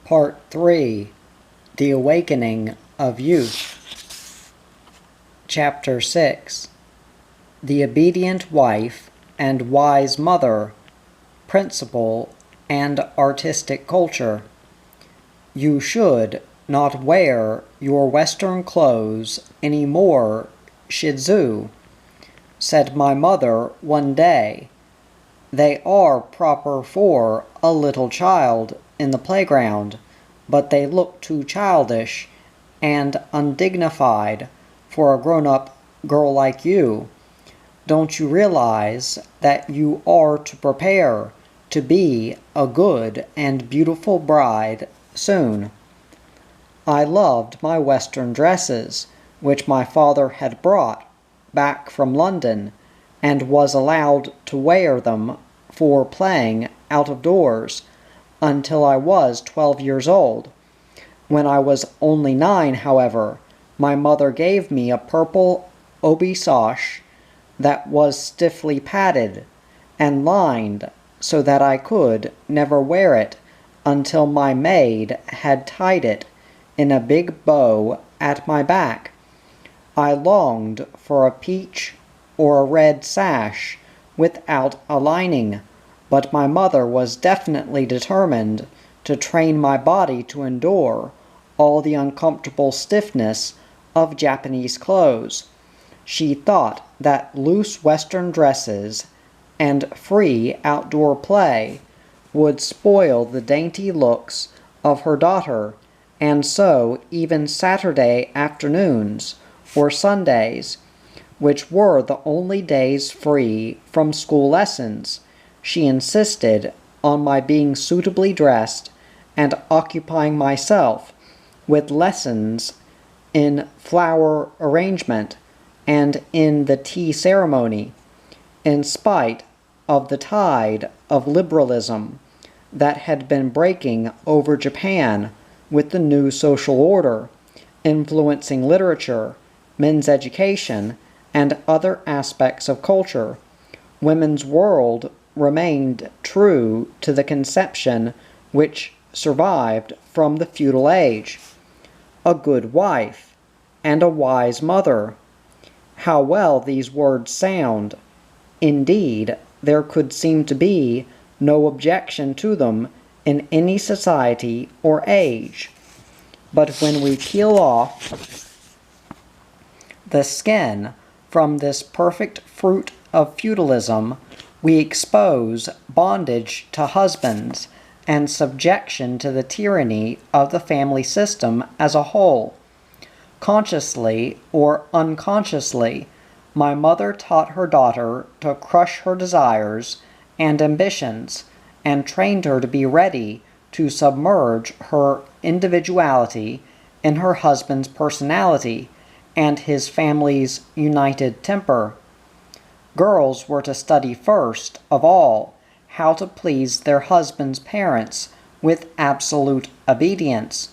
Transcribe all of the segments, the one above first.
Part 3. The Awakening of Youth. Chapter 6. The Obedient Wife and Wise Mother. Principle and Artistic Culture. You should not wear your Western clothes any more, Shidzue, said my mother one day. They are proper for a little child in the playground, but they look too childish and undignified for a grown-up girl like you. Don't you realize that you are to prepare to be a good and beautiful bride soon? I loved my Western dresses, which my father had brought back from London, and was allowed to wear them for playing out of doors until I was 12 years old. When I was only 9, however, my mother gave me a purple obi sash that was stiffly padded and lined so that I could never wear it until my maid had tied it in a big bow at my back. I longed for a peach or a red sash without a lining, but my mother was definitely determined to train my body to endure all the uncomfortable stiffness of Japanese clothes. She thought that loose Western dresses and free outdoor play would spoil the dainty looks of her daughter, and so even Saturday afternoons or Sundays, which were the only days free from school lessons, she insisted on my being suitably dressed and occupying myself with lessons in flower arrangement and in the tea ceremony, in spite of the tide of liberalism that had been breaking over Japan with the new social order, influencing literature, men's education, and other aspects of culture. Women's world remained true to the conception which survived from the feudal age. A good wife and a wise mother. How well these words sound! Indeed, there could seem to be no objection to them in any society or age. But when we peel off the skin from this perfect fruit of feudalism, we expose bondage to husbands and subjection to the tyranny of the family system as a whole. Consciously or unconsciously, my mother taught her daughter to crush her desires and ambitions, and trained her to be ready to submerge her individuality in her husband's personality and his family's united temper. Girls were to study first of all how to please their husband's parents with absolute obedience.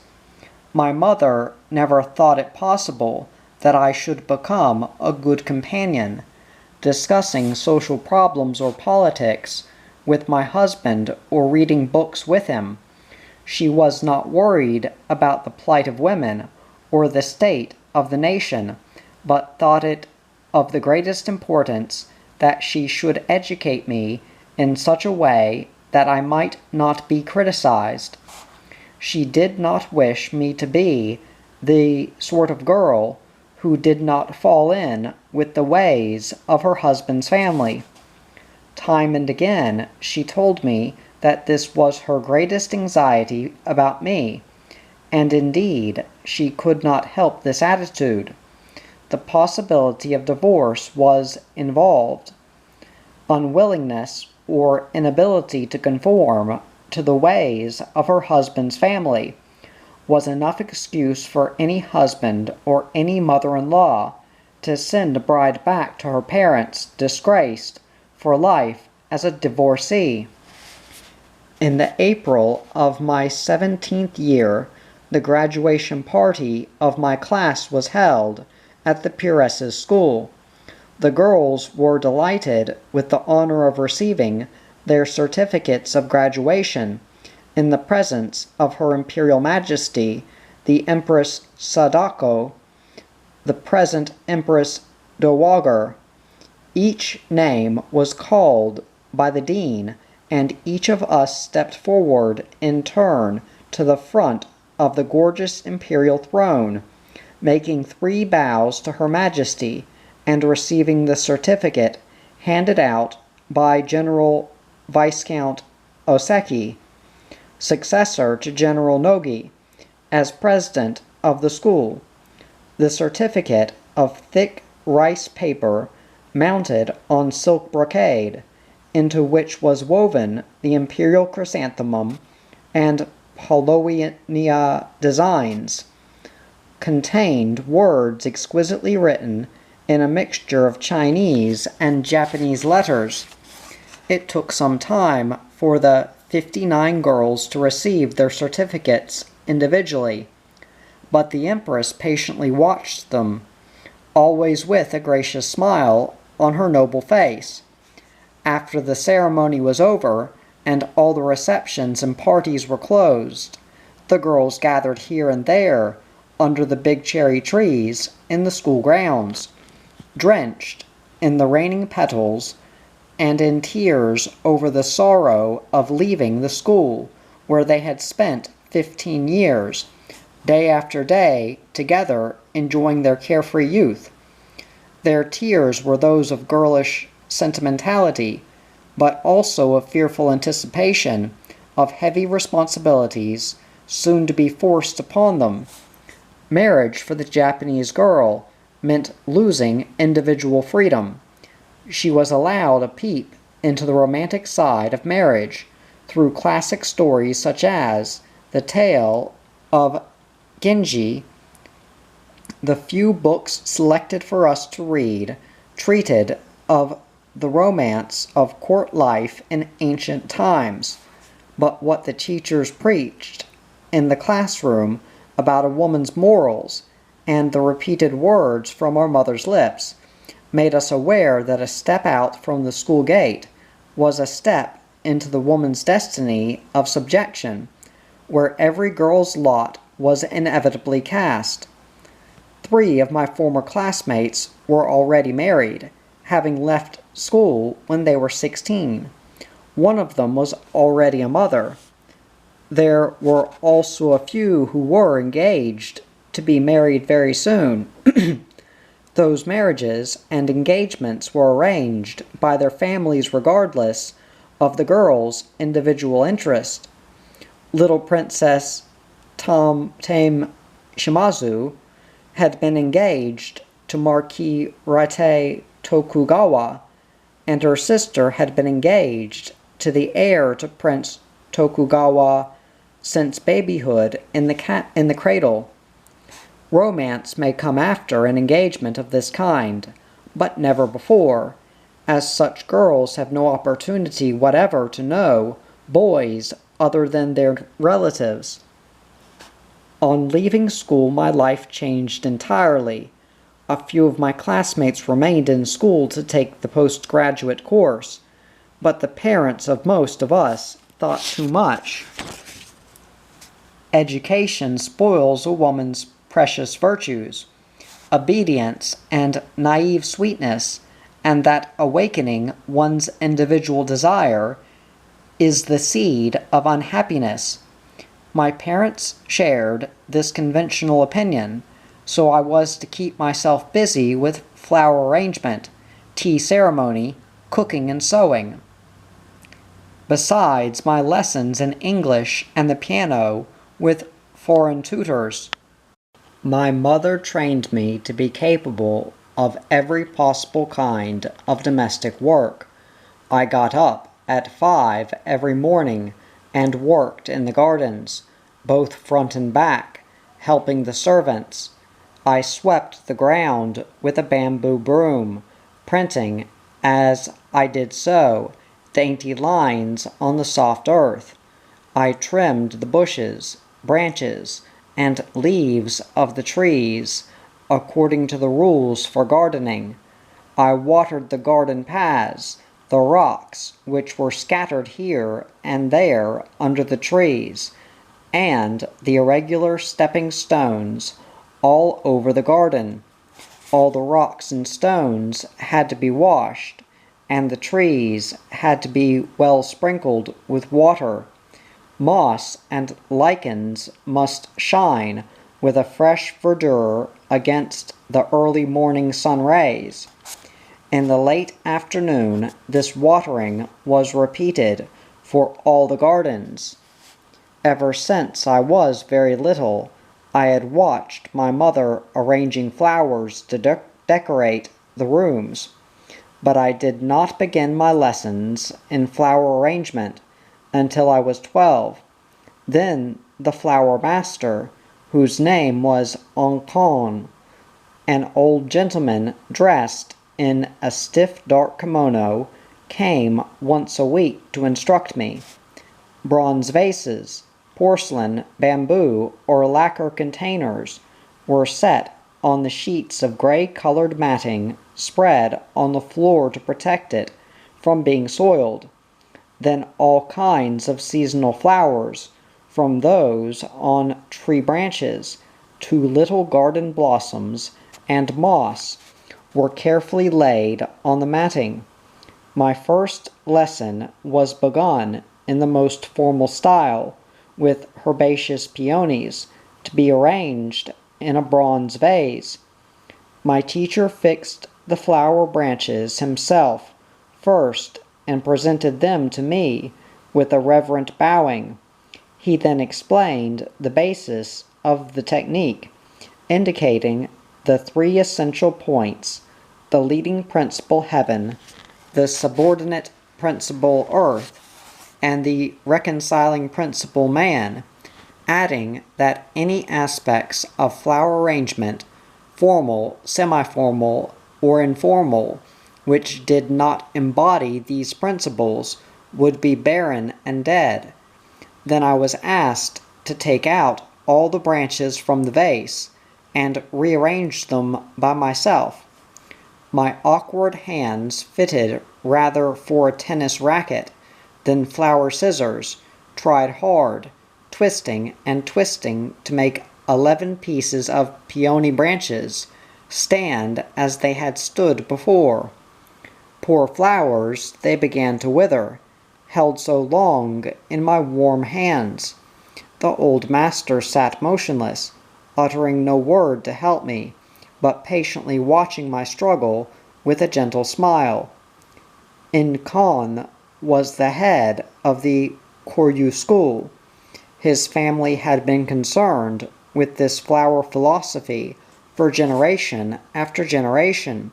My mother never thought it possible that I should become a good companion, discussing social problems or politics with my husband or reading books with him. She was not worried about the plight of women or the state of the nation, but thought it of the greatest importance that she should educate me in such a way that I might not be criticized. She did not wish me to be the sort of girl who did not fall in with the ways of her husband's family. Time and again she told me that this was her greatest anxiety about me, and indeed she could not help this attitude. The possibility of divorce was involved. Unwillingness or inability to conform to the ways of her husband's family was enough excuse for any husband or any mother-in-law to send a bride back to her parents disgraced for life as a divorcee. In the April of my 17th year, the graduation party of my class was held at the Peeresses' school. The girls were delighted with the honor of receiving their certificates of graduation in the presence of Her Imperial Majesty, the Empress Sadako, the present Empress Dowager. Each name was called by the dean, and each of us stepped forward in turn to the front of the gorgeous imperial throne, making 3 bows to Her Majesty and receiving the certificate handed out by General Viscount Oseki, successor to General Nogi, as president of the school. The certificate of thick rice paper mounted on silk brocade, into which was woven the imperial chrysanthemum and paulownia designs, contained words exquisitely written in a mixture of Chinese and Japanese letters. It took some time for the 59 girls to receive their certificates individually, but the Empress patiently watched them, always with a gracious smile on her noble face. After the ceremony was over, and all the receptions and parties were closed, the girls gathered here and there under the big cherry trees in the school grounds, drenched in the raining petals and in tears over the sorrow of leaving the school where they had spent 15 years, day after day, together enjoying their carefree youth. Their tears were those of girlish sentimentality, but also of fearful anticipation of heavy responsibilities soon to be forced upon them. Marriage for the Japanese girl meant losing individual freedom. She was allowed a peep into the romantic side of marriage through classic stories such as The Tale of Genji. The few books selected for us to read treated of the romance of court life in ancient times, but what the teachers preached in the classroom about a woman's morals and the repeated words from our mother's lips made us aware that a step out from the school gate was a step into the woman's destiny of subjection, where every girl's lot was inevitably cast. 3 of my former classmates were already married, having left school when they were 16. One of them was already a mother. There were also a few who were engaged to be married very soon. Those marriages and engagements were arranged by their families regardless of the girls' individual interest. Little Princess Tame Shimazu had been engaged to Marquis Rite Tokugawa, and her sister had been engaged to the heir to Prince Tokugawa since babyhood in the cradle. Romance may come after an engagement of this kind, but never before, as such girls have no opportunity whatever to know boys other than their relatives. On leaving school, my life changed entirely. A few of my classmates remained in school to take the postgraduate course, but the parents of most of us thought too much. Education spoils a woman's precious virtues, obedience and naive sweetness, and that awakening one's individual desire is the seed of unhappiness. My parents shared this conventional opinion, so I was to keep myself busy with flower arrangement, tea ceremony, cooking and sewing. Besides my lessons in English and the piano with foreign tutors, my mother trained me to be capable of every possible kind of domestic work. I got up at 5 every morning and worked in the gardens, both front and back, helping the servants. I swept the ground with a bamboo broom, printing, as I did so, dainty lines on the soft earth. I trimmed the bushes, branches, and leaves of the trees according to the rules for gardening. I watered the garden paths, the rocks which were scattered here and there under the trees, and the irregular stepping stones all over the garden. All the rocks and stones had to be washed, and the trees had to be well sprinkled with water. Moss and lichens must shine with a fresh verdure against the early morning sun rays. In the late afternoon, this watering was repeated for all the gardens. Ever since I was very little, I had watched my mother arranging flowers to decorate the rooms, but I did not begin my lessons in flower arrangement until I was 12. Then the flower master, whose name was Onkon, an old gentleman dressed in a stiff dark kimono, came once a week to instruct me. Bronze vases, porcelain, bamboo, or lacquer containers were set on the sheets of gray-colored matting spread on the floor to protect it from being soiled. Then all kinds of seasonal flowers, from those on tree branches to little garden blossoms and moss, were carefully laid on the matting. My first lesson was begun in the most formal style, with herbaceous peonies to be arranged in a bronze vase. My teacher fixed the flower branches himself first and presented them to me with a reverent bowing. He then explained the basis of the technique, indicating the three essential points: the leading principle heaven, the subordinate principle earth, and the reconciling principle man, adding that any aspects of flower arrangement, formal, semi-formal, or informal, which did not embody these principles would be barren and dead. Then I was asked to take out all the branches from the vase and rearrange them by myself. My awkward hands fitted rather for a tennis racket than flower scissors, tried hard, twisting and twisting to make 11 pieces of peony branches stand as they had stood before. Poor flowers, they began to wither, held so long in my warm hands. The old master sat motionless, uttering no word to help me, but patiently watching my struggle with a gentle smile. Kon was the head of the Koryu school. His family had been concerned with this flower philosophy for generation after generation.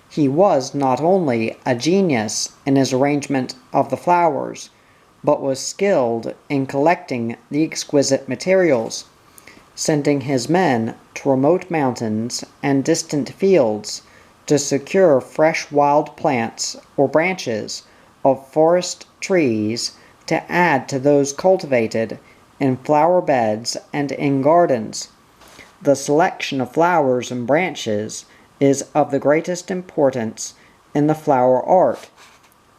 He was not only a genius in his arrangement of the flowers, but was skilled in collecting the exquisite materials, sending his men to remote mountains and distant fields to secure fresh wild plants or branches of forest trees to add to those cultivated in flower beds and in gardens. The selection of flowers and branches is of the greatest importance in the flower art.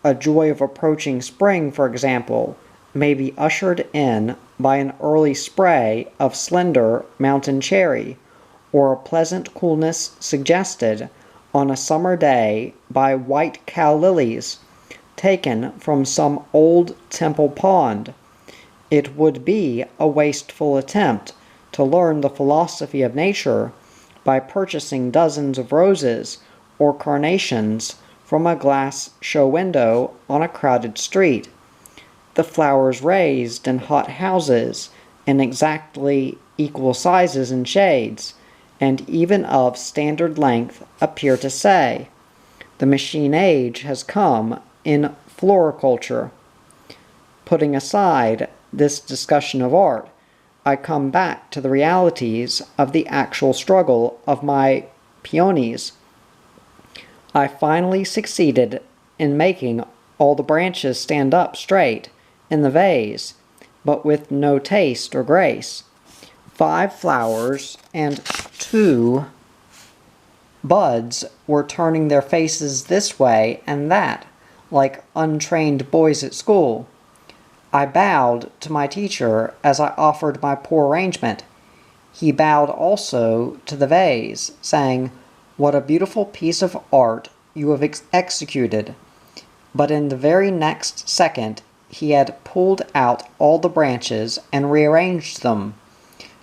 A joy of approaching spring, for example, may be ushered in by an early spray of slender mountain cherry, or a pleasant coolness suggested on a summer day by white cow lilies, taken from some old temple pond. It would be a wasteful attempt to learn the philosophy of nature by purchasing dozens of roses or carnations from a glass show window on a crowded street. The flowers raised in hot houses in exactly equal sizes and shades, and even of standard length, appear to say, the machine age has come in floriculture. Putting aside this discussion of art, I come back to the realities of the actual struggle of my peonies. I finally succeeded in making all the branches stand up straight in the vase, but with no taste or grace. 5 flowers and 2 buds were turning their faces this way and that, like untrained boys at school. I bowed to my teacher as I offered my poor arrangement. He bowed also to the vase, saying, "What a beautiful piece of art you have executed." But in the very next second he had pulled out all the branches and rearranged them,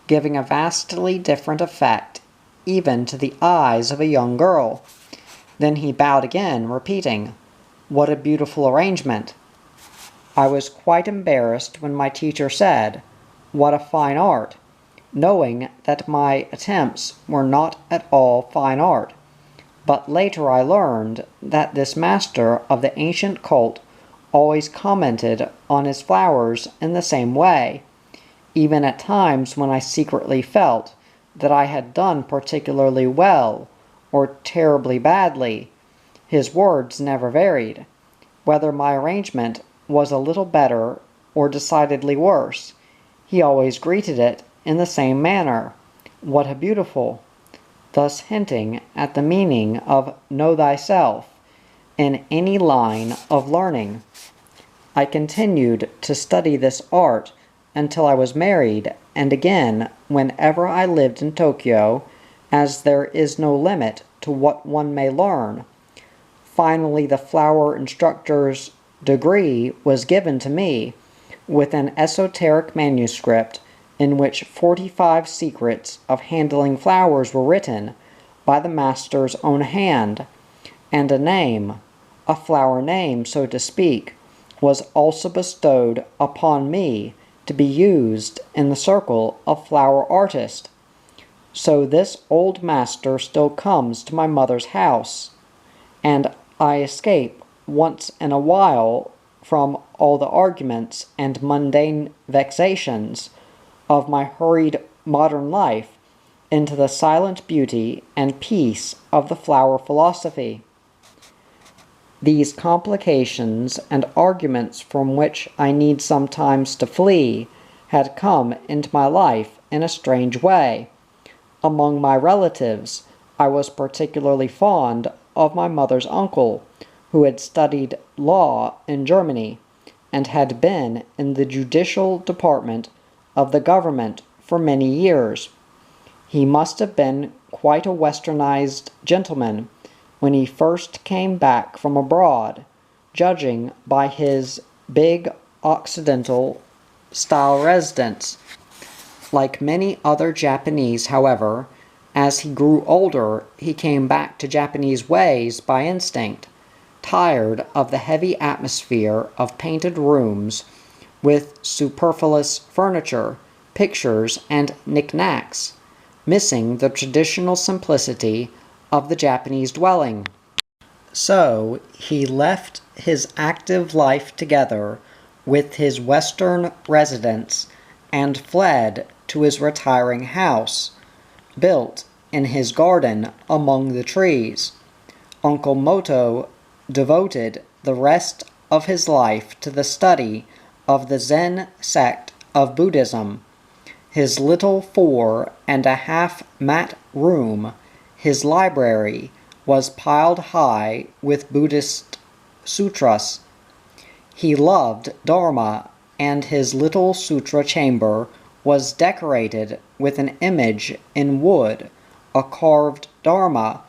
giving a vastly different effect even to the eyes of a young girl. Then he bowed again, repeating, "What a beautiful arrangement." I was quite embarrassed when my teacher said, "What a fine art," knowing that my attempts were not at all fine art. But later I learned that this master of the ancient cult always commented on his flowers in the same way, even at times when I secretly felt that I had done particularly well or terribly badly. His words never varied. Whether my arrangement was a little better or decidedly worse, he always greeted it in the same manner, "What a beautiful," thus hinting at the meaning of "know thyself" in any line of learning. I continued to study this art until I was married, and again whenever I lived in Tokyo, as there is no limit to what one may learn. Finally, the flower instructor's degree was given to me, with an esoteric manuscript in which 45 secrets of handling flowers were written by the master's own hand, and a name, a flower name, so to speak, was also bestowed upon me to be used in the circle of flower artists. So this old master still comes to my mother's house, and I escape once in a while from all the arguments and mundane vexations of my hurried modern life into the silent beauty and peace of the flower philosophy. These complications and arguments from which I need sometimes to flee had come into my life in a strange way. Among my relatives, I was particularly fond of my mother's uncle, who had studied law in Germany, and had been in the judicial department of the government for many years. He must have been quite a westernized gentleman when he first came back from abroad, judging by his big Occidental-style residence. Like many other Japanese, however, as he grew older, he came back to Japanese ways by instinct, tired of the heavy atmosphere of painted rooms with superfluous furniture, pictures, and knickknacks, missing the traditional simplicity of the Japanese dwelling. So he left his active life together with his Western residence and fled to his retiring house, built in his garden among the trees. Uncle Moto devoted the rest of his life to the study of the Zen sect of Buddhism. His little 4.5 mat room, his library, was piled high with Buddhist sutras. He loved Dharma, and his little sutra chamber was decorated with an image in wood, a carved Dharma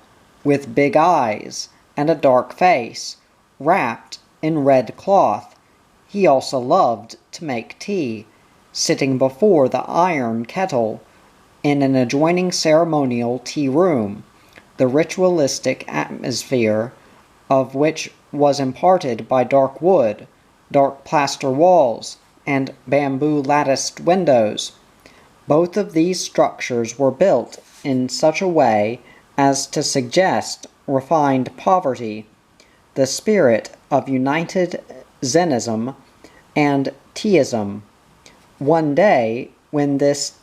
with big eyes and a dark face, wrapped in red cloth. He also loved to make tea, sitting before the iron kettle in an adjoining ceremonial tea room, the ritualistic atmosphere of which was imparted by dark wood, dark plaster walls, and bamboo latticed windows. Both of these structures were built in such a way as to suggest refined poverty, the spirit of united Zenism and Teaism. One day, when this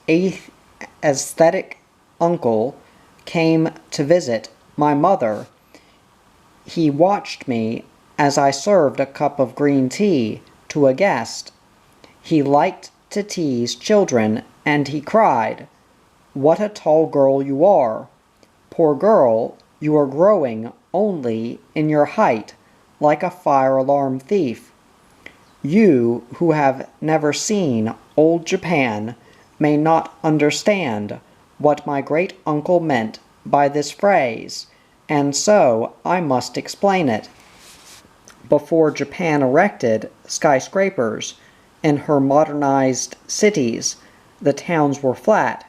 aesthetic uncle came to visit my mother, he watched me as I served a cup of green tea to a guest. He liked to tease children, and he cried, "What a tall girl you are! Poor girl, you are growing only in your height. like a fire alarm thief. You who have never seen old Japan may not understand what my great uncle meant by this phrase, and so I must explain it. Before Japan erected skyscrapers in her modernized cities, the towns were flat,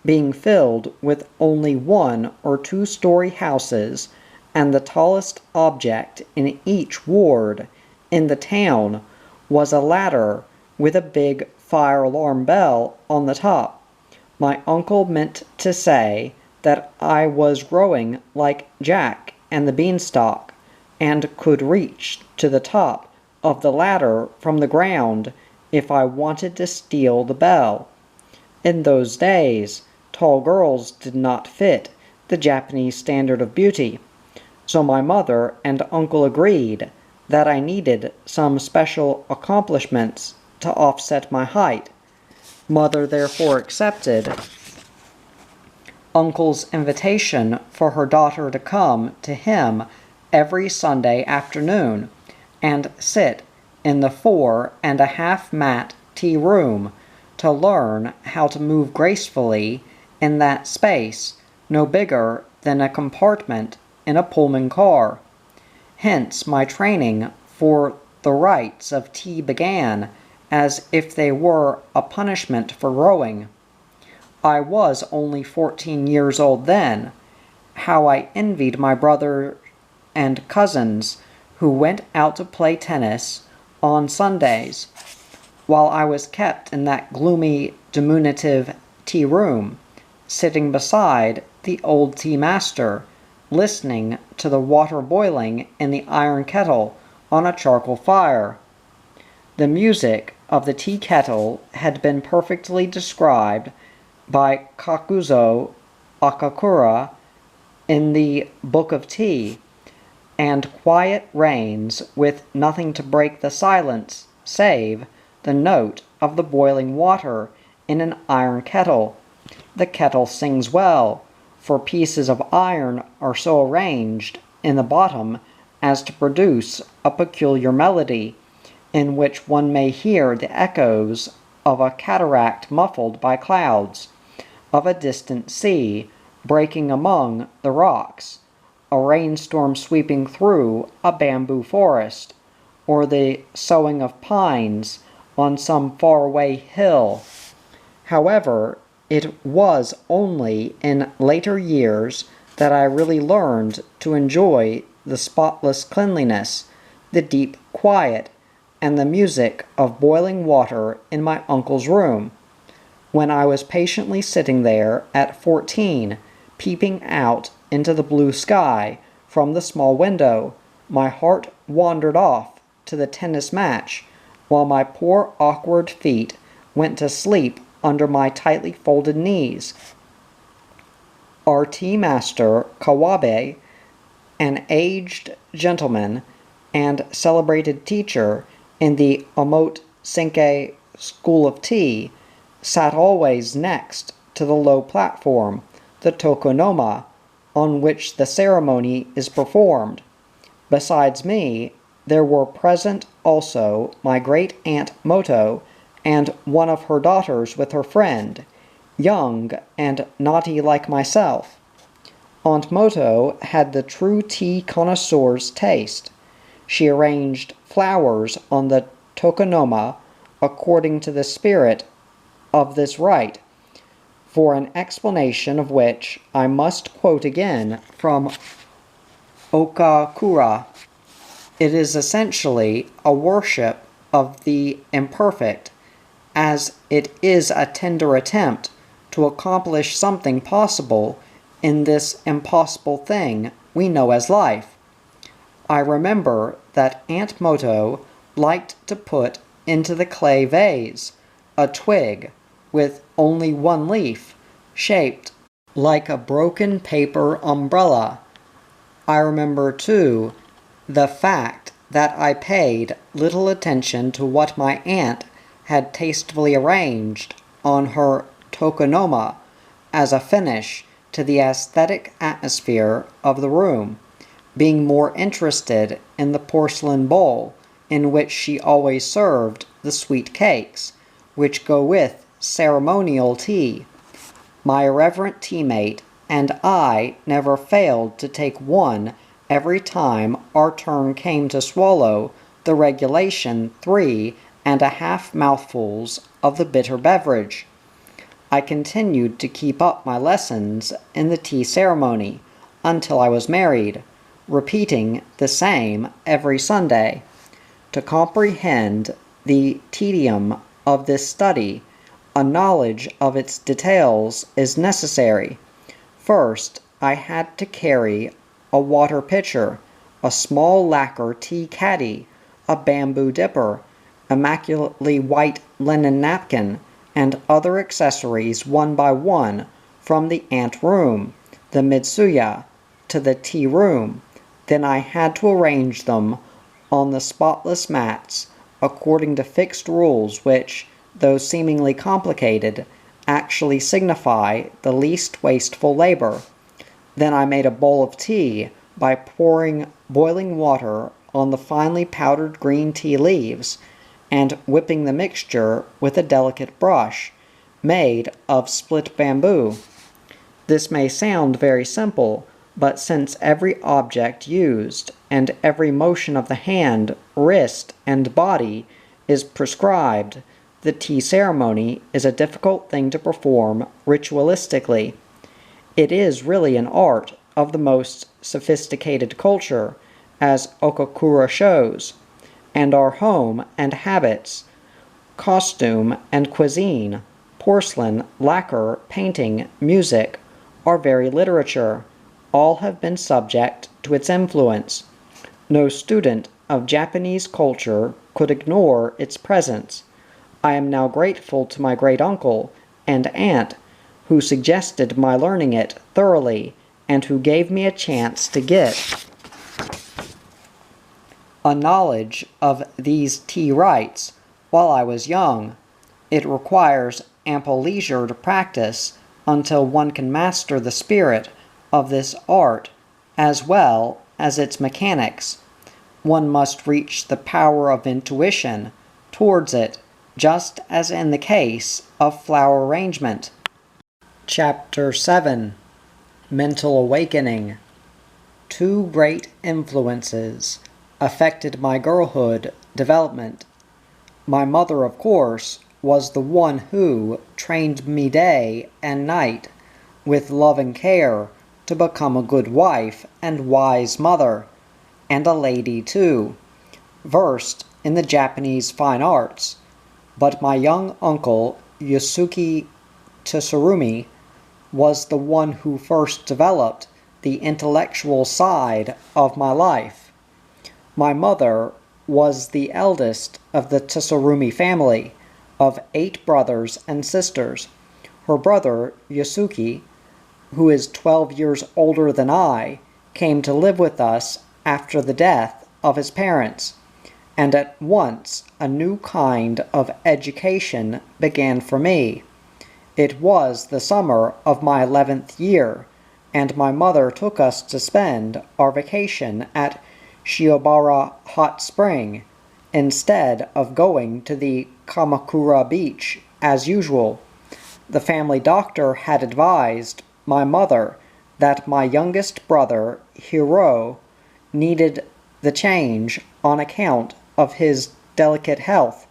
being filled with only 1- or 2-story houses, and the tallest object in each ward in the town was a ladder with a big fire alarm bell on the top. My uncle meant to say that I was growing like Jack and the Beanstalk, and could reach to the top of the ladder from the ground if I wanted to steal the bell. In those days, tall girls did not fit the Japanese standard of beauty, so my mother and uncle agreed that I needed some special accomplishments to offset my height. Mother therefore accepted uncle's invitation for her daughter to come to him every Sunday afternoon and sit in the 4.5 mat tea room to learn how to move gracefully in that space no bigger than a compartment in a Pullman car. Hence my training for the rites of tea began as if they were a punishment for growing. I was only 14 years old then. How I envied my brother and cousins who went out to play tennis on Sundays, while I was kept in that gloomy, diminutive tea room, sitting beside the old tea master, listening to the water boiling in the iron kettle on a charcoal fire. The music of the tea kettle had been perfectly described by Kakuzo Akakura in the Book of Tea, and quiet reigns with nothing to break the silence save the note of the boiling water in an iron kettle. The kettle sings well, for pieces of iron are so arranged in the bottom as to produce a peculiar melody, in which one may hear the echoes of a cataract muffled by clouds, of a distant sea breaking among the rocks, a rainstorm sweeping through a bamboo forest, or the soughing of pines on some faraway hill. However, it was only in later years that I really learned to enjoy the spotless cleanliness, the deep quiet, and the music of boiling water in my uncle's room. When I was patiently sitting there at 14, peeping out into the blue sky from the small window, my heart wandered off to the tennis match, while my poor awkward feet went to sleep under my tightly folded knees. Our tea master, Kawabe, an aged gentleman and celebrated teacher in the Omote Senke School of Tea, sat always next to the low platform, the tokonoma, on which the ceremony is performed. Besides me, there were present also my great-aunt Moto and one of her daughters with her friend, young and naughty like myself. Aunt Moto had the true tea connoisseur's taste. She arranged flowers on the tokonoma according to the spirit of this rite, for an explanation of which I must quote again from Okakura. It is essentially a worship of the imperfect, as it is a tender attempt to accomplish something possible in this impossible thing we know as life. I remember that Aunt Moto liked to put into the clay vase a twig with only one leaf, shaped like a broken paper umbrella. I remember, too, the fact that I paid little attention to what my aunt had tastefully arranged on her tokonoma as a finish to the aesthetic atmosphere of the room, being more interested in the porcelain bowl in which she always served the sweet cakes, which go with ceremonial tea. My irreverent teammate and I never failed to take one every time our turn came to swallow the regulation 3.5 mouthfuls of the bitter beverage. I continued to keep up my lessons in the tea ceremony until I was married, repeating the same every Sunday. To comprehend the tedium of this study, a knowledge of its details is necessary. First, I had to carry a water pitcher, a small lacquer tea caddy, a bamboo dipper, immaculately white linen napkin, and other accessories one by one from the ante room, the Mitsuya, to the tea room. Then I had to arrange them on the spotless mats according to fixed rules which, though seemingly complicated, actually signify the least wasteful labor. Then I made a bowl of tea by pouring boiling water on the finely powdered green tea leaves and whipping the mixture with a delicate brush made of split bamboo. This may sound very simple, but since every object used and every motion of the hand, wrist, and body is prescribed, the tea ceremony is a difficult thing to perform ritualistically. It is really an art of the most sophisticated culture, as Okakura shows, and our home and habits, costume and cuisine, porcelain, lacquer, painting, music, our very literature, all have been subject to its influence. No student of Japanese culture could ignore its presence. I am now grateful to my great-uncle and aunt, who suggested my learning it thoroughly and who gave me a chance to get a knowledge of these tea rites while I was young. It requires ample leisure to practice until one can master the spirit of this art as well as its mechanics. One must reach the power of intuition towards it, just as in the case of flower arrangement. Chapter 7. Mental Awakening. Two great influences affected my girlhood development. My mother, of course, was the one who trained me day and night with love and care to become a good wife and wise mother, and a lady too, versed in the Japanese fine arts. But my young uncle, Yusuke Tsurumi, was the one who first developed the intellectual side of my life. My mother was the eldest of the Tsurumi family, of 8 brothers and sisters. Her brother, Yusuke, who is 12 years older than I, came to live with us after the death of his parents, and at once a new kind of education began for me. It was the summer of my 11th year, and my mother took us to spend our vacation at Shiobara Hot Spring, instead of going to the Kamakura beach as usual. The family doctor had advised my mother that my youngest brother, Hiro, needed the change on account of his delicate health.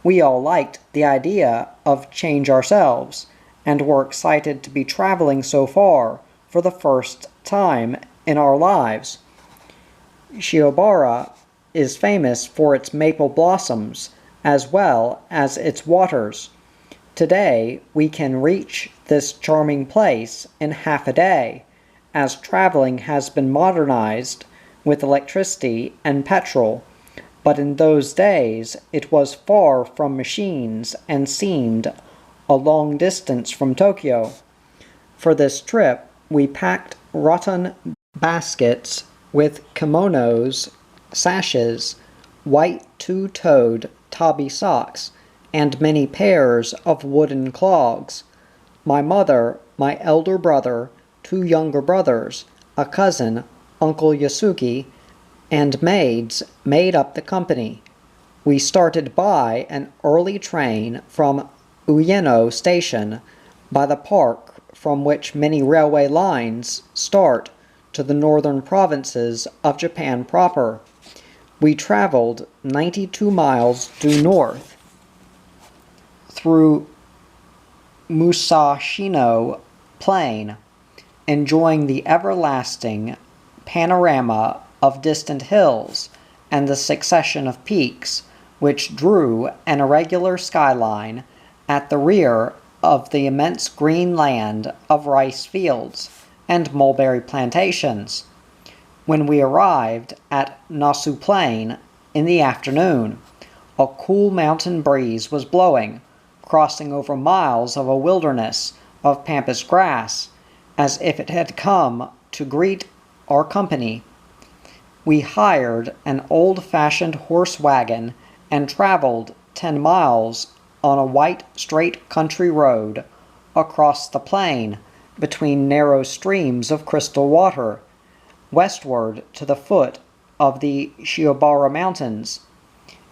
We all liked the idea of change ourselves, and were excited to be traveling so far for the first time in our lives. Shiobara is famous for its maple blossoms as well as its waters. Today we can reach this charming place in half a day, as traveling has been modernized with electricity and petrol, but in those days it was far from machines and seemed a long distance from Tokyo. For this trip we packed rattan baskets with kimonos, sashes, white two-toed tabi socks, and many pairs of wooden clogs. My mother, my elder brother, 2 younger brothers, a cousin, Uncle Yasuki, and maids made up the company. We started by an early train from Uyeno Station by the park from which many railway lines start to the northern provinces of Japan proper. We traveled 92 miles due north through Musashino Plain, enjoying the everlasting panorama of distant hills and the succession of peaks which drew an irregular skyline at the rear of the immense green land of rice fields and mulberry plantations. When we arrived at Nasu Plain in the afternoon, a cool mountain breeze was blowing, crossing over miles of a wilderness of pampas grass, as if it had come to greet our company. We hired an old-fashioned horse wagon and traveled 10 miles on a white straight country road across the plain between narrow streams of crystal water, westward to the foot of the Shiobara Mountains.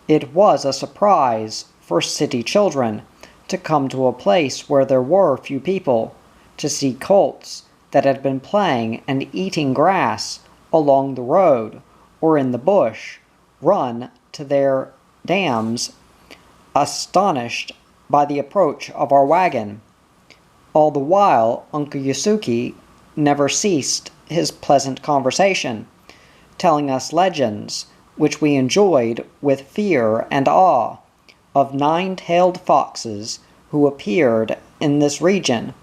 It was a surprise for city children to come to a place where there were few people, to see colts that had been playing and eating grass along the road or in the bush run to their dams, astonished by the approach of our wagon. All the while, Uncle Yasuki never ceased his pleasant conversation, telling us legends, which we enjoyed with fear and awe, of 9-tailed foxes who appeared in this region,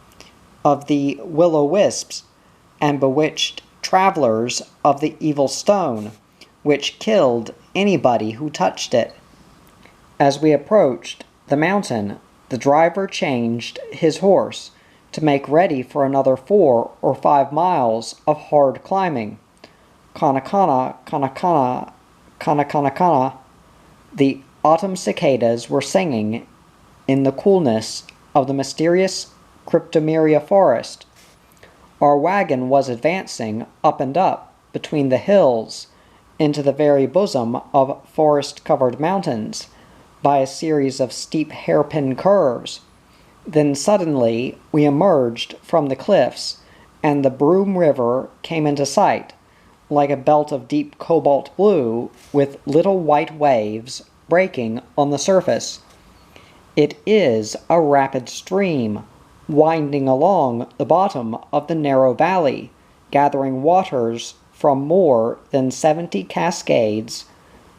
of the will-o'-wisps and bewitched travelers of the evil stone, which killed anybody who touched it. As we approached the mountain, the driver changed his horse to make ready for another 4 or 5 miles of hard climbing. Kana-kana, kana-kana, kana-kana-kana. The autumn cicadas were singing in the coolness of the mysterious cryptomeria forest. Our wagon was advancing up and up between the hills into the very bosom of forest-covered mountains by a series of steep hairpin curves. Then suddenly we emerged from the cliffs, and the Broom River came into sight, like a belt of deep cobalt blue with little white waves breaking on the surface. It is a rapid stream, winding along the bottom of the narrow valley, gathering waters from more than 70 cascades,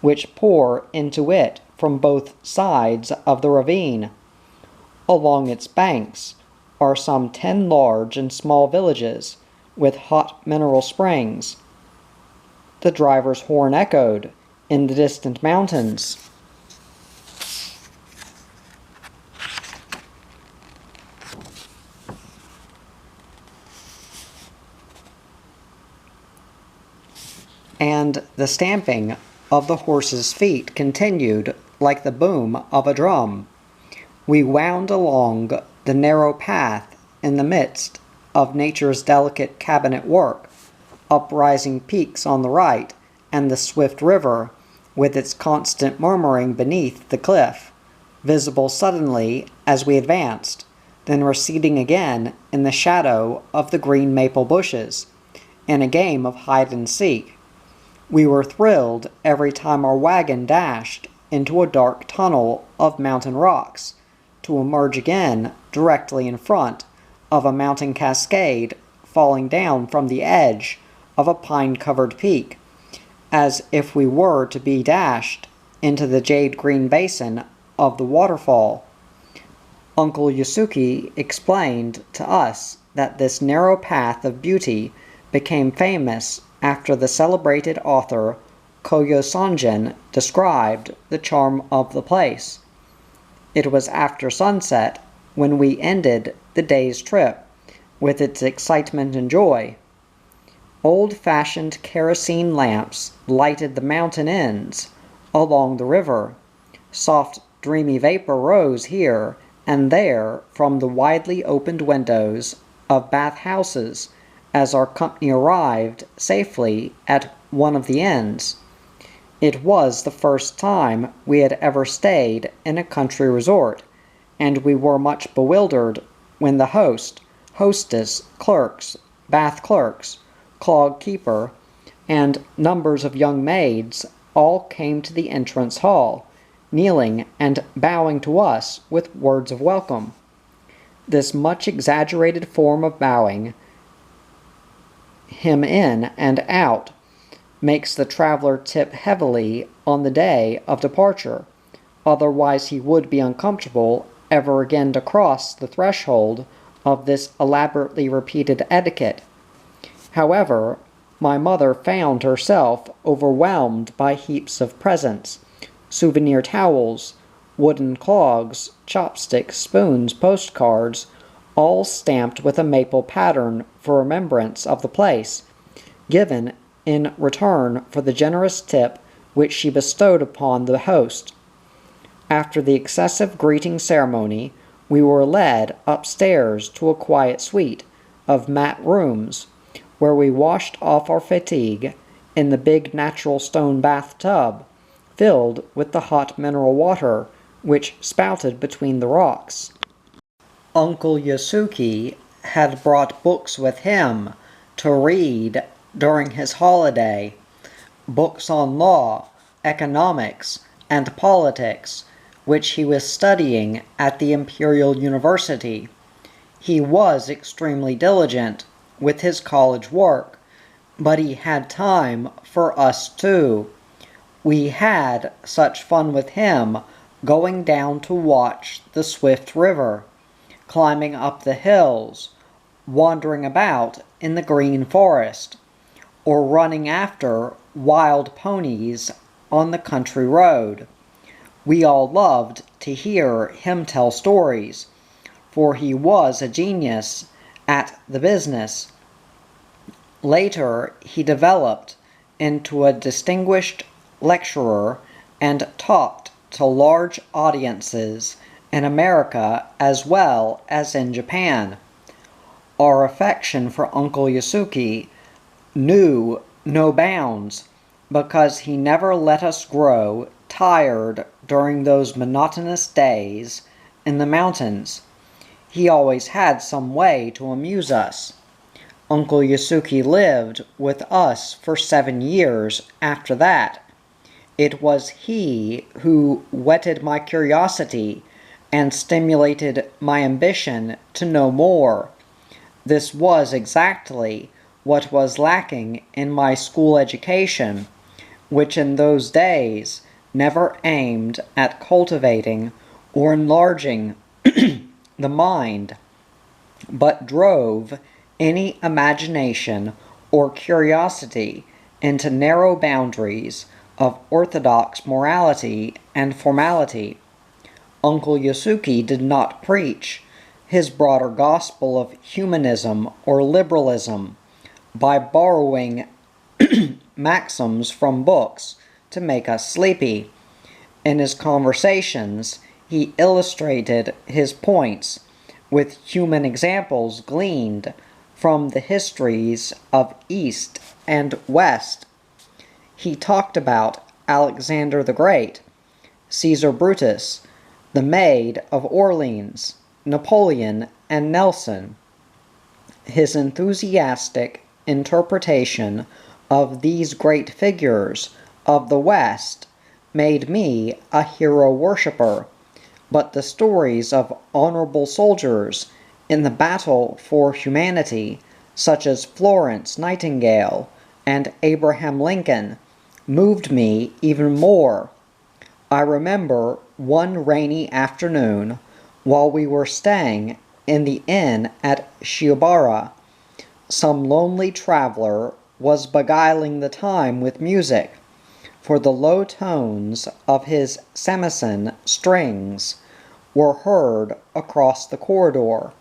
which pour into it from both sides of the ravine. Along its banks are some 10 large and small villages with hot mineral springs. The driver's horn echoed in the distant mountains. And the stamping of the horses' feet continued like the boom of a drum. We wound along the narrow path in the midst of nature's delicate cabinet work, uprising peaks on the right, and the swift river, with its constant murmuring beneath the cliff, visible suddenly as we advanced, then receding again in the shadow of the green maple bushes, in a game of hide-and-seek. We were thrilled every time our wagon dashed into a dark tunnel of mountain rocks, to emerge again directly in front of a mountain cascade falling down from the edge of a pine-covered peak, as if we were to be dashed into the jade-green basin of the waterfall. Uncle Yasuki explained to us that this narrow path of beauty became famous after the celebrated author Koyo Sanjin described the charm of the place. It was after sunset when we ended the day's trip, with its excitement and joy. Old-fashioned kerosene lamps lighted the mountain ends along the river. Soft, dreamy vapor rose here and there from the widely opened windows of bath-houses as our company arrived safely at one of the inns. It was the first time we had ever stayed in a country resort, and we were much bewildered when the host, hostess, clerks, bath clerks, clog keeper, and numbers of young maids all came to the entrance hall, kneeling and bowing to us with words of welcome. This much exaggerated form of bowing him in and out makes the traveler tip heavily on the day of departure, otherwise he would be uncomfortable ever again to cross the threshold of this elaborately repeated etiquette. However, my mother found herself overwhelmed by heaps of presents, souvenir towels, wooden clogs, chopsticks, spoons, postcards, all stamped with a maple pattern for remembrance of the place, given in return for the generous tip which she bestowed upon the host. After the excessive greeting ceremony, we were led upstairs to a quiet suite of mat rooms, where we washed off our fatigue in the big natural stone bathtub, filled with the hot mineral water which spouted between the rocks. Uncle Yasuki had brought books with him to read during his holiday, books on law, economics, and politics, which he was studying at the Imperial University. He was extremely diligent with his college work, but he had time for us too. We had such fun with him going down to watch the swift river, climbing up the hills, wandering about in the green forest, or running after wild ponies on the country road. We all loved to hear him tell stories, for he was a genius at the business. Later, he developed into a distinguished lecturer and talked to large audiences in America as well as in Japan. Our affection for Uncle Yasuki knew no bounds, because he never let us grow tired during those monotonous days in the mountains. He always had some way to amuse us. Uncle Yasuki lived with us for 7 years after that. It was he who whetted my curiosity and stimulated my ambition to know more. This was exactly what was lacking in my school education, which in those days never aimed at cultivating or enlarging the mind, but drove any imagination or curiosity into narrow boundaries of orthodox morality and formality. Uncle Yasuki did not preach his broader gospel of humanism or liberalism by borrowing maxims from books to make us sleepy. In his conversations, he illustrated his points with human examples gleaned from the histories of East and West. He talked about Alexander the Great, Caesar Brutus, the Maid of Orleans, Napoleon, and Nelson. His enthusiastic interpretation of these great figures of the West made me a hero worshipper, but the stories of honorable soldiers in the battle for humanity, such as Florence Nightingale and Abraham Lincoln, moved me even more. I remember one rainy afternoon, while we were staying in the inn at Shiobara, some lonely traveler was beguiling the time with music, for the low tones of his samisen strings were heard across the corridor,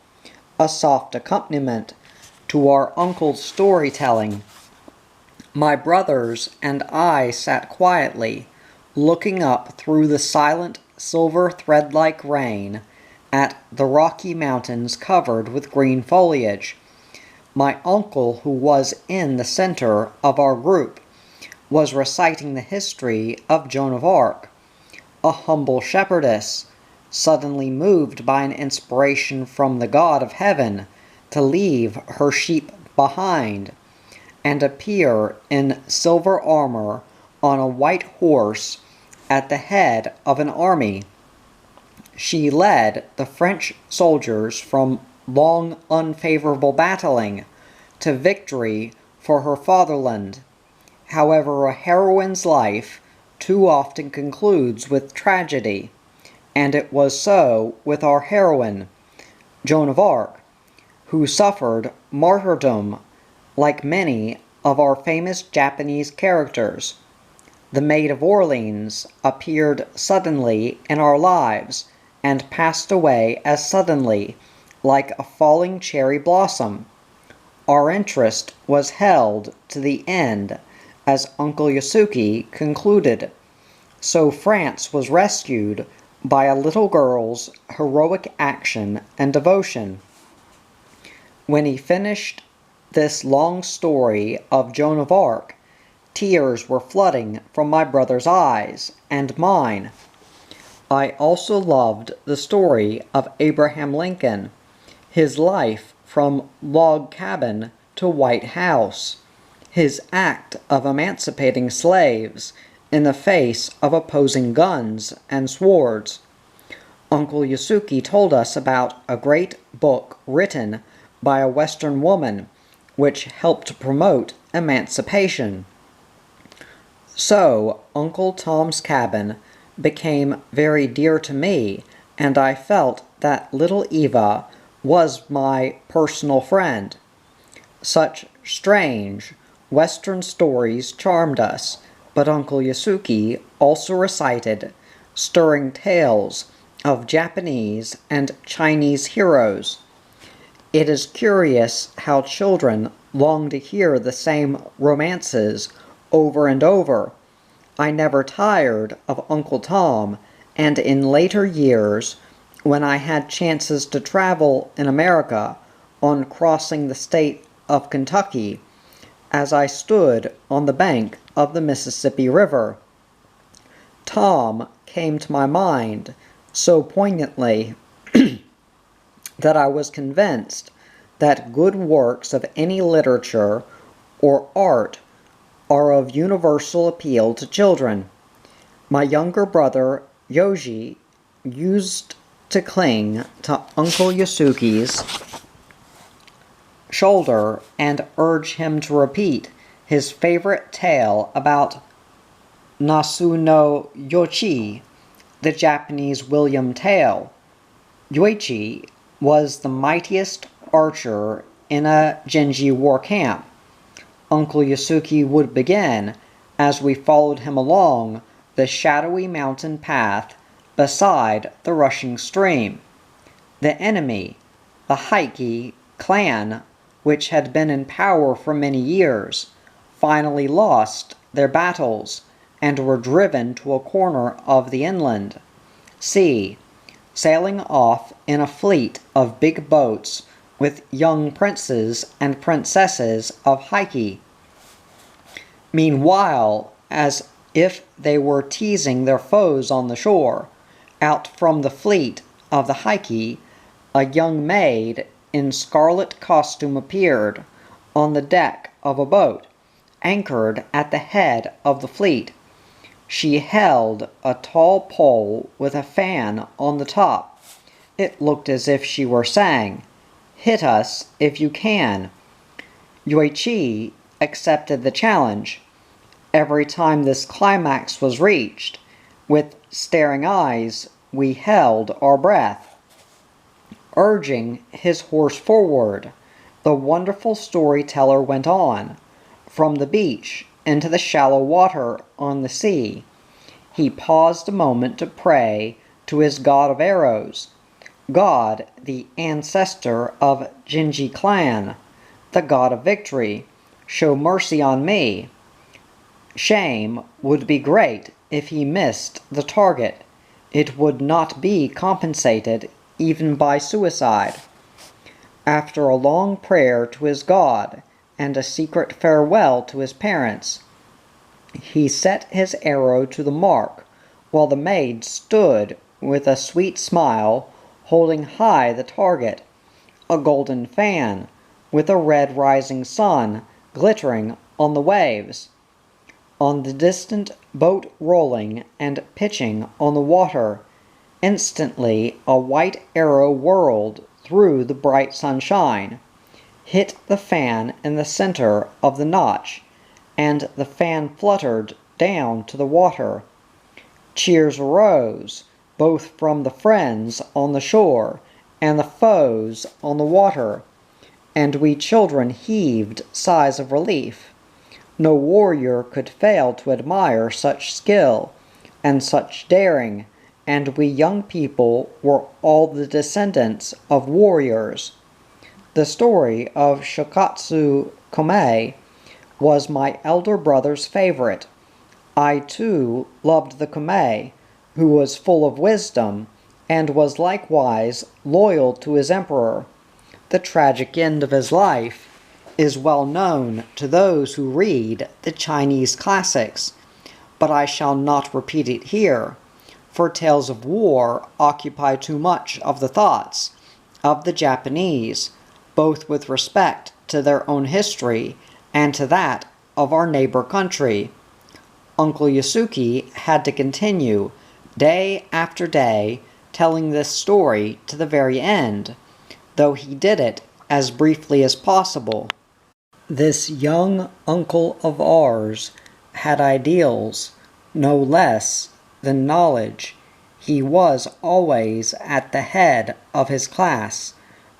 a soft accompaniment to our uncle's storytelling. My brothers and I sat quietly, looking up through the silent silver thread-like rain at the Rocky Mountains covered with green foliage, My uncle, who was in the center of our group, was reciting the history of Joan of Arc, a humble shepherdess, suddenly moved by an inspiration from the God of heaven to leave her sheep behind and appear in silver armor on a white horse at the head of an army. She led the French soldiers from long unfavorable battling to victory for her fatherland. However, a heroine's life too often concludes with tragedy, and it was so with our heroine, Joan of Arc, who suffered martyrdom like many of our famous Japanese characters. The Maid of Orleans appeared suddenly in our lives and passed away as suddenly, like a falling cherry blossom. Our interest was held to the end, as Uncle Yasuki concluded. So France was rescued by a little girl's heroic action and devotion. When he finished this long story of Joan of Arc, tears were flooding from my brother's eyes and mine. I also loved the story of Abraham Lincoln, his life from log cabin to White House, his act of emancipating slaves in the face of opposing guns and swords. Uncle Yasuki told us about a great book written by a Western woman which helped promote emancipation. So, Uncle Tom's Cabin became very dear to me, and I felt that little Eva was my personal friend. Such strange Western stories charmed us, but Uncle Yasuki also recited stirring tales of Japanese and Chinese heroes. It is curious how children long to hear the same romances over and over. I never tired of Uncle Tom, and in later years, when I had chances to travel in America on crossing the state of Kentucky, as I stood on the bank of the Mississippi River, Tom came to my mind so poignantly that I was convinced that good works of any literature or art are of universal appeal to children. My younger brother, Yoji, used to cling to Uncle Yasuki's shoulder and urge him to repeat his favorite tale about Nasu no Yoichi, the Japanese William Tell. Yoichi was the mightiest archer in a Genji war camp. Uncle Yasuki would begin, as we followed him along the shadowy mountain path beside the rushing stream. The enemy, the Heike clan, which had been in power for many years, finally lost their battles and were driven to a corner of the inland sea, sailing off in a fleet of big boats with young princes and princesses of Heike. Meanwhile, as if they were teasing their foes on the shore, out from the fleet of the Heike, a young maid in scarlet costume appeared on the deck of a boat, anchored at the head of the fleet. She held a tall pole with a fan on the top. It looked as if she were saying, "Hit us if you can." Yoichi accepted the challenge. Every time this climax was reached, with staring eyes, we held our breath. Urging his horse forward, the wonderful storyteller went on, from the beach into the shallow water on the sea. He paused a moment to pray to his god of arrows, God, the ancestor of Genji clan, the god of victory, show mercy on me. Shame would be great if he missed the target. It would not be compensated even by suicide. After a long prayer to his god and a secret farewell to his parents, he set his arrow to the mark, while the maid stood with a sweet smile, holding high the target, a golden fan, with a red rising sun glittering on the waves. On the distant boat rolling and pitching on the water, instantly a white arrow whirled through the bright sunshine, hit the fan in the center of the notch, and the fan fluttered down to the water. Cheers arose, both from the friends on the shore and the foes on the water, and we children heaved sighs of relief. No warrior could fail to admire such skill and such daring, and we young people were all the descendants of warriors. The story of Ch6-7 was my elder brother's favorite. I too loved the Kume, who was full of wisdom, and was likewise loyal to his emperor. The tragic end of his life is well known to those who read the Chinese classics, but I shall not repeat it here, for tales of war occupy too much of the thoughts of the Japanese, both with respect to their own history and to that of our neighbor country. Uncle Yasuki had to continue, day after day, telling this story to the very end, though he did it as briefly as possible. This young uncle of ours had ideals no less than knowledge. He was always at the head of his class.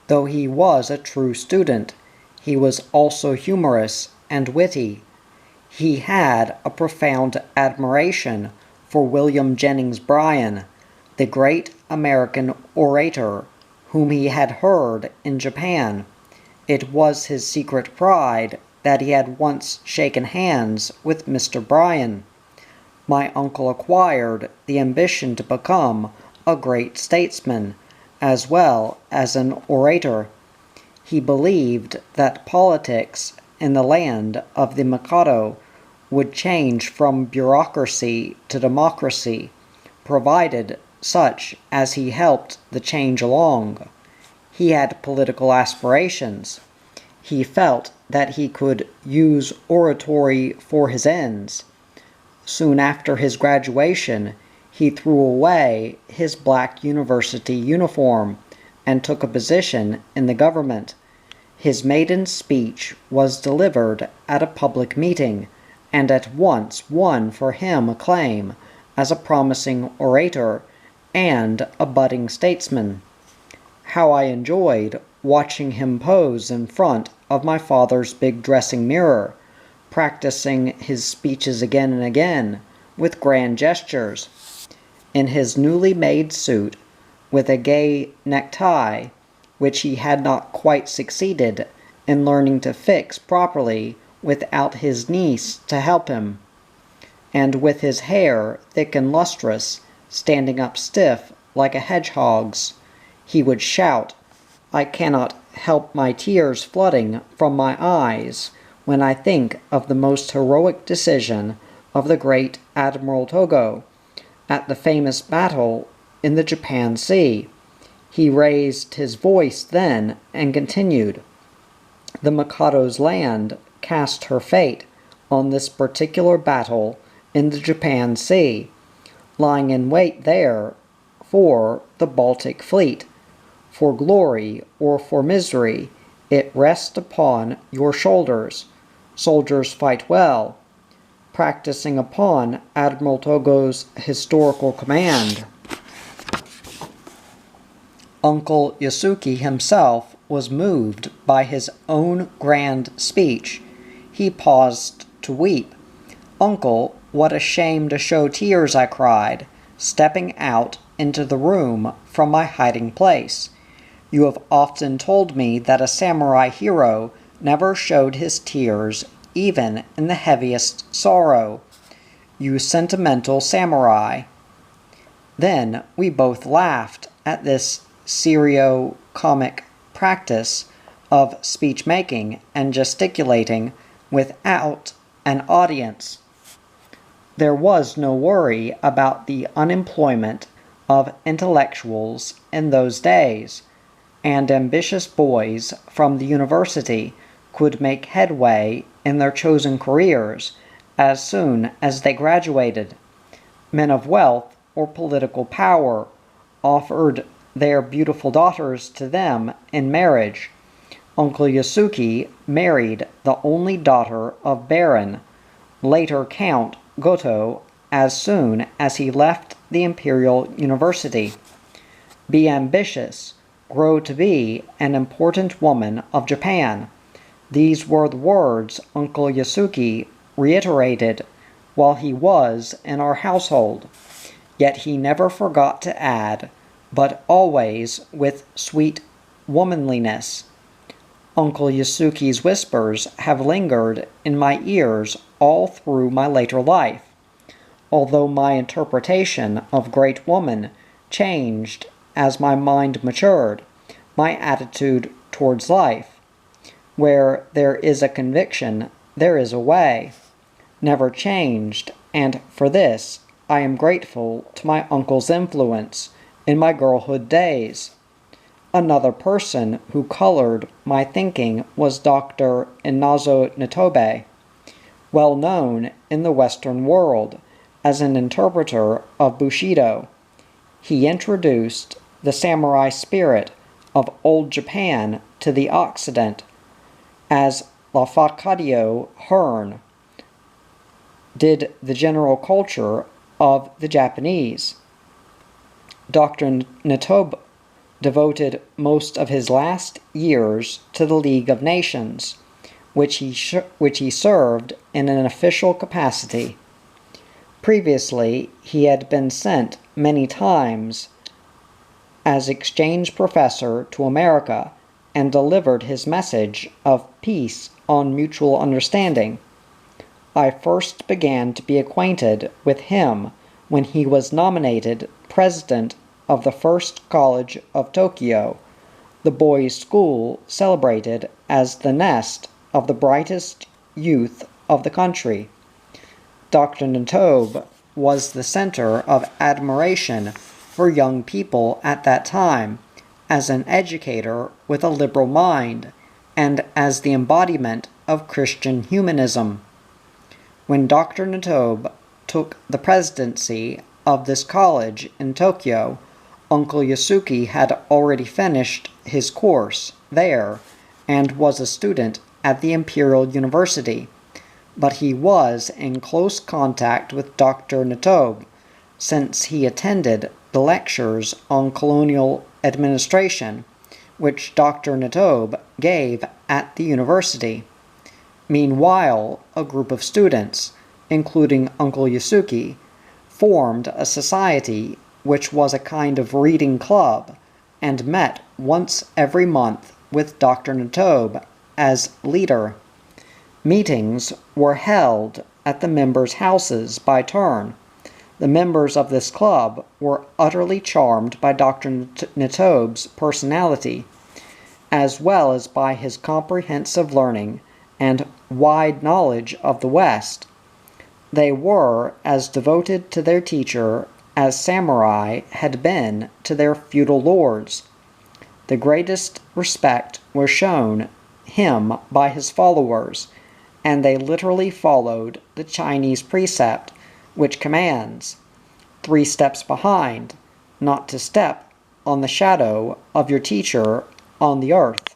Though he was a true student, he was also humorous and witty. He had a profound admiration for William Jennings Bryan, the great American orator, whom he had heard in Japan. It was his secret pride that he had once shaken hands with Mr. Bryan. My uncle acquired the ambition to become a great statesman, as well as an orator. He believed that politics in the land of the Mikado would change from bureaucracy to democracy, provided such as he helped the change along. He had political aspirations. He felt that he could use oratory for his ends. Soon after his graduation, he threw away his black university uniform and took a position in the government. His maiden speech was delivered at a public meeting, and at once won for him acclaim as a promising orator and a budding statesman. How I enjoyed watching him pose in front of my father's big dressing mirror, practicing his speeches again and again, with grand gestures. In his newly made suit, with a gay necktie, which he had not quite succeeded in learning to fix properly without his niece to help him, and with his hair thick and lustrous, standing up stiff like a hedgehog's, he would shout. I cannot help my tears flooding from my eyes when I think of the most heroic decision of the great Admiral Togo at the famous battle in the Japan Sea. He raised his voice then and continued, "The Mikado's land cast her fate on this particular battle in the Japan Sea, lying in wait there for the Baltic fleet. For glory or for misery, it rests upon your shoulders. Soldiers fight well," practicing upon Admiral Togo's historical command. Uncle Yasuki himself was moved by his own grand speech. He paused to weep. "Uncle, what a shame to show tears," I cried, stepping out into the room from my hiding place. "You have often told me that a samurai hero never showed his tears even in the heaviest sorrow. You sentimental samurai." Then we both laughed at this serio-comic practice of speech-making and gesticulating without an audience. There was no worry about the unemployment of intellectuals in those days, and ambitious boys from the university could make headway in their chosen careers as soon as they graduated. Men of wealth or political power offered their beautiful daughters to them in marriage. Uncle Yasuki married the only daughter of Baron, later Count Goto, as soon as he left the Imperial University. Be ambitious, grow to be an important woman of Japan. These were the words Uncle Yasuki reiterated while he was in our household, yet he never forgot to add, but always with sweet womanliness. Uncle Yasuki's whispers have lingered in my ears all through my later life, although my interpretation of great woman changed as my mind matured. My attitude towards life, where there is a conviction, there is a way, never changed, and for this I am grateful to my uncle's influence in my girlhood days. Another person who colored my thinking was Dr. Inazo Nitobe, well known in the Western world as an interpreter of Bushido. He introduced the samurai spirit of old Japan to the Occident, as Lafcadio Hearn did the general culture of the Japanese. Dr. Nitobe devoted most of his last years to the League of Nations, which he served in an official capacity. Previously, he had been sent many times as exchange professor to America and delivered his message of peace on mutual understanding. I first began to be acquainted with him when he was nominated president of the First College of Tokyo, the boys' school celebrated as the nest of the brightest youth of the country. Dr. Nitobe was the center of admiration for young people at that time, as an educator with a liberal mind, and as the embodiment of Christian humanism. When Dr. Nitobe took the presidency of this college in Tokyo, Uncle Yasuki had already finished his course there and was a student at the Imperial University, but he was in close contact with Dr. Nitobe since he attended the lectures on colonial administration, which Dr. Nitobe gave at the university. Meanwhile, a group of students, including Uncle Yasuki, formed a society which was a kind of reading club, and met once every month with Dr. Nitobe as leader. Meetings were held at the members' houses by turn. The members of this club were utterly charmed by Dr. Nitobe's personality, as well as by his comprehensive learning and wide knowledge of the West. They were as devoted to their teacher as samurai had been to their feudal lords. The greatest respect was shown him by his followers, and they literally followed the Chinese precept, which commands, 3 steps behind, not to step on the shadow of your teacher on the earth.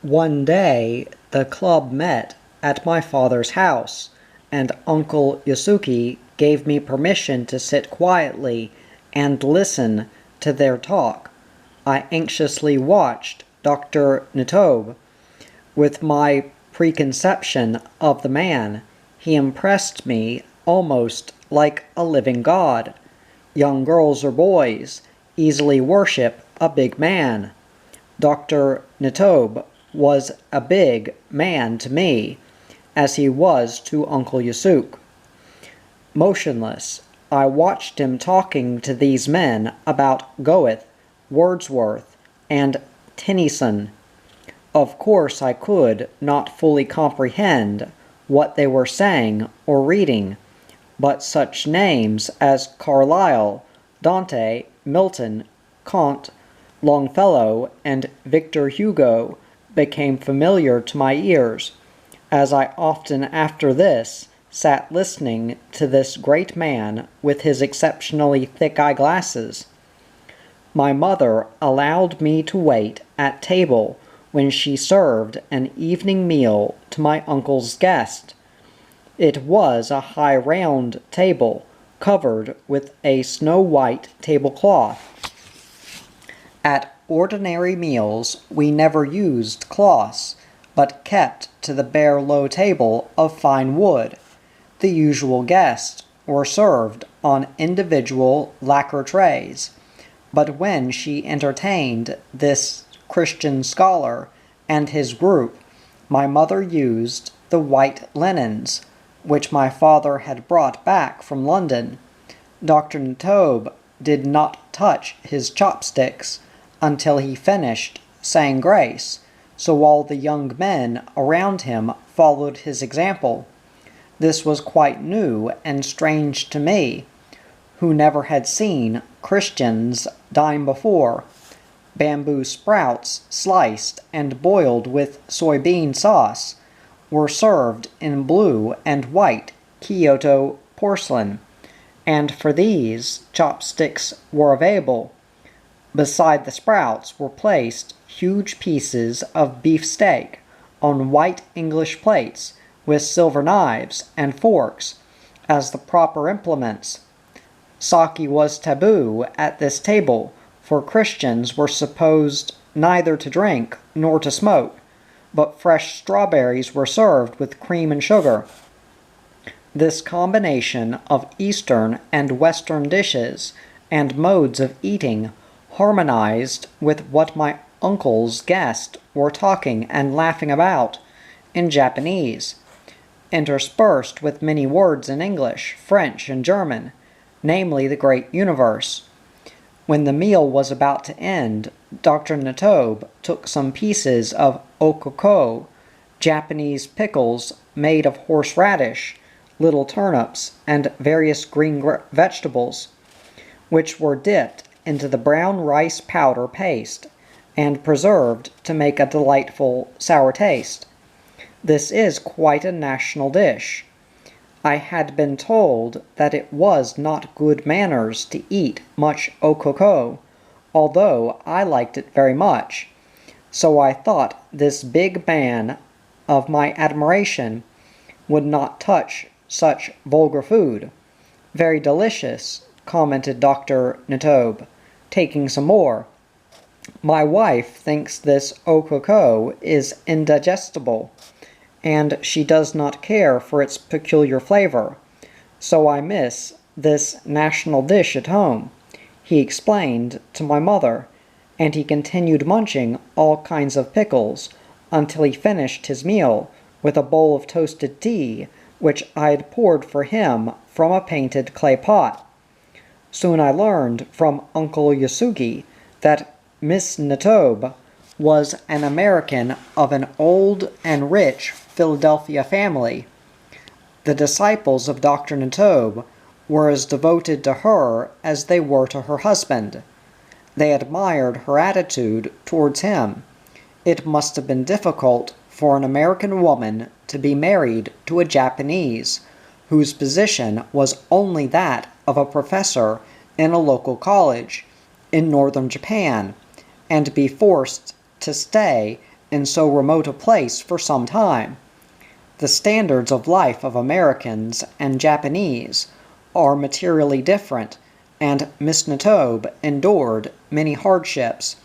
One day, the club met at my father's house, and Uncle Yasuki gave me permission to sit quietly and listen to their talk. I anxiously watched Dr. Nitobe. With my preconception of the man, he impressed me almost like a living god. Young girls or boys easily worship a big man. Dr. Nitobe was a big man to me, as he was to Uncle Yasuke. Motionless, I watched him talking to these men about Goethe, Wordsworth, and Tennyson. Of course I could not fully comprehend what they were saying or reading, but such names as Carlyle, Dante, Milton, Kant, Longfellow, and Victor Hugo became familiar to my ears, as I often after this sat listening to this great man with his exceptionally thick eyeglasses. My mother allowed me to wait at table when she served an evening meal to my uncle's guest. It was a high round table, covered with a snow-white tablecloth. At ordinary meals we never used cloths, but kept to the bare low table of fine wood. The usual guests were served on individual lacquer trays, but when she entertained this Christian scholar and his group, my mother used the white linens, which my father had brought back from London. Dr. Natobe did not touch his chopsticks until he finished saying grace, so all the young men around him followed his example. This was quite new and strange to me, who never had seen Christians dine before. Bamboo sprouts, sliced and boiled with soybean sauce, were served in blue and white Kyoto porcelain, and for these chopsticks were available. Beside the sprouts were placed huge pieces of beef steak on white English plates with silver knives and forks as the proper implements. Sake was taboo at this table, for Christians were supposed neither to drink nor to smoke, but fresh strawberries were served with cream and sugar. This combination of Eastern and Western dishes and modes of eating harmonized with what my uncle's guests were talking and laughing about in Japanese, interspersed with many words in English, French, and German, namely the great universe. When the meal was about to end, Dr. Natobe took some pieces of okoko, Japanese pickles made of horseradish, little turnips, and various green vegetables, which were dipped into the brown rice powder paste and preserved to make a delightful sour taste. This is quite a national dish. I had been told that it was not good manners to eat much okoko, although I liked it very much, so I thought this big man of my admiration would not touch such vulgar food. Very delicious, commented Dr. Natobe, taking some more. My wife thinks this okoko is indigestible, and she does not care for its peculiar flavor, so I miss this national dish at home, he explained to my mother, and he continued munching all kinds of pickles until he finished his meal with a bowl of toasted tea which I had poured for him from a painted clay pot. Soon I learned from Uncle Yasugi that Miss Natobe was an American of an old and rich Philadelphia family. The disciples of Dr. Natobe were as devoted to her as they were to her husband. They admired her attitude towards him. It must have been difficult for an American woman to be married to a Japanese, whose position was only that of a professor in a local college in northern Japan, and be forced to stay in so remote a place for some time. The standards of life of Americans and Japanese are materially different, and Miss Natobe endured many hardships,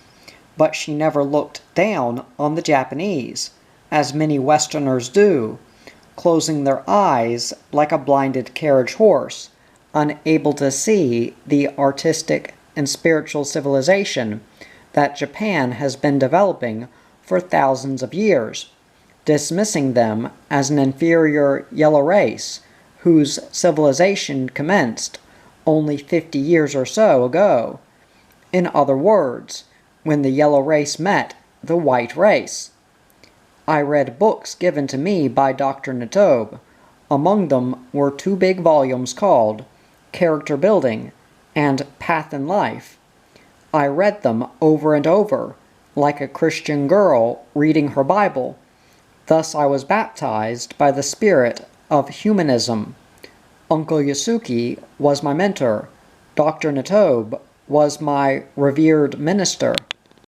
but she never looked down on the Japanese, as many Westerners do, closing their eyes like a blinded carriage horse, unable to see the artistic and spiritual civilization that Japan has been developing for thousands of years, dismissing them as an inferior yellow race whose civilization commenced only 50 years or so ago. In other words, when the yellow race met the white race. I read books given to me by Dr. Natobe. Among them were 2 big volumes called Character Building and Path in Life. I read them over and over, like a Christian girl reading her Bible. Thus I was baptized by the spirit of humanism. Uncle Yasuki was my mentor. Dr. Natobe was my revered minister.